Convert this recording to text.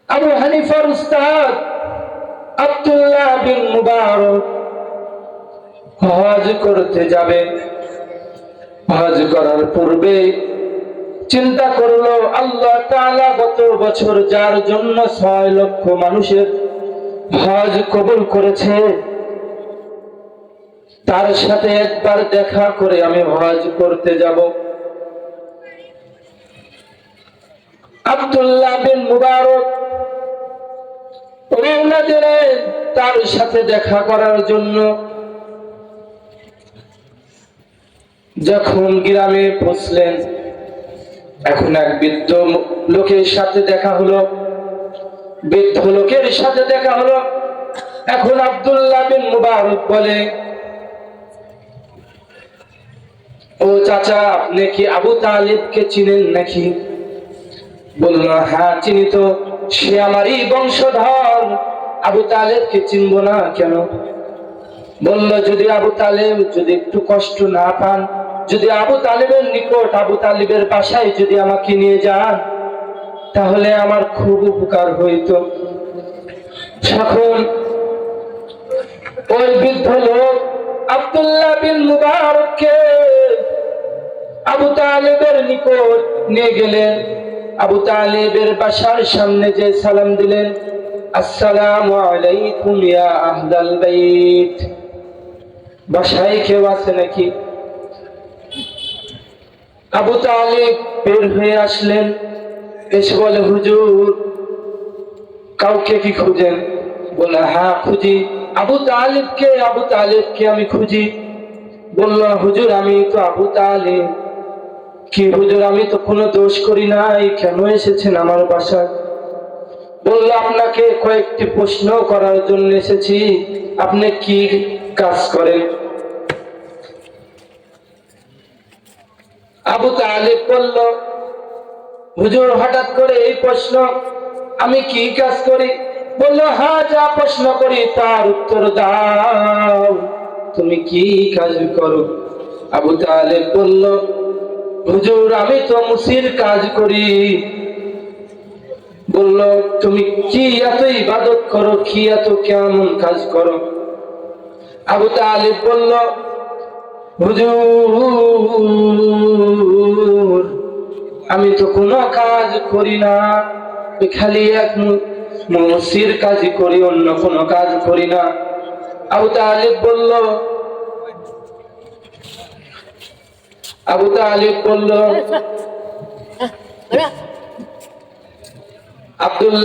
আবু হানিফার উস্তাদ আব্দুল্লাহ বিন মুবারক হজ করতে যাবে। হজ করার পূর্বে চিন্তা করলো, আল্লাহ তাআলা গত বছর যার জন্য 6 লক্ষ মানুষের হজ কবুল করেছে, তার সাথে একবার দেখা করে আমি হজ করতে যাব। আব্দুল্লাহ বিন মুবারক রওনা দিলেন তার সাথে দেখা করার জন্য। যখন গ্রামে পৌঁছলেন, এখন এক বৃদ্ধ লোকের সাথে দেখা হলো। বৃদ্ধ লোকের সাথে দেখা হলো। এখন আব্দুল্লাহ বিন মুবারক বলে, ও চাচা, আপনি কি আবু তালিবকে চিনেন নাকি? বলল, হ্যাঁ চিনি তো, সে আমারই বংশধর। আবু তালেবকে চিনবো না কেন? বলল, যদি আবু তালেব যদি একটু কষ্ট না পান, যদি আবু তালেবের নিকট, আবু তালেবের বাসায় যদি আমাকে নিয়ে যান, তাহলে আমার খুব উপকার হইত। তখন ওই বৃদ্ধ লোক আব্দুল্লাহ বিন মুবারককে আবু তালেবের নিকট নিয়ে গেলেন। আবু তালেবের বাসার সামনে যে সালাম দিলেন, আসসালামু আলাইকুম ইয়া আহলাল বাইত। বাসায় কেউ আছে নাকি? আবু তালেব বের হয়ে আসলেন, এসে বলে, হুজুর কাউকে কি খুঁজেন? বলে, হ্যাঁ খুঁজি। আবু তালেবকে আমি খুঁজি। বলল, হুজুর আমি তো আবু তালেব। কি হুজুর, আমি তো কোনো দোষ করি নাই, কেন এসেছেন আমার বাসায়? বলল, আপনাকে কয়েকটি প্রশ্ন করার জন্য এসেছি। আপনি কি কাজ করেন? আবু তালেব বলল, হুজুর হঠাৎ করে এই প্রশ্ন, আমি কি কাজ করি? বলল, হ্যাঁ যা প্রশ্ন করি তার উত্তর দাও, তুমি কি কাজ করো? আবু তালেব বলল, হুজুর আমি তো মুসির কাজ করি। বলল, তুমি কি এত ইবাদত করো, কি এত কেমন কাজ করো? আবু তালেব বলল, হুজুর আমি তো কোনো কাজ করি না, খালি এক মুসির কাজই করি, অন্য কোনো কাজ করি না। আবু তালেব বলল, আব্দুল্লাহ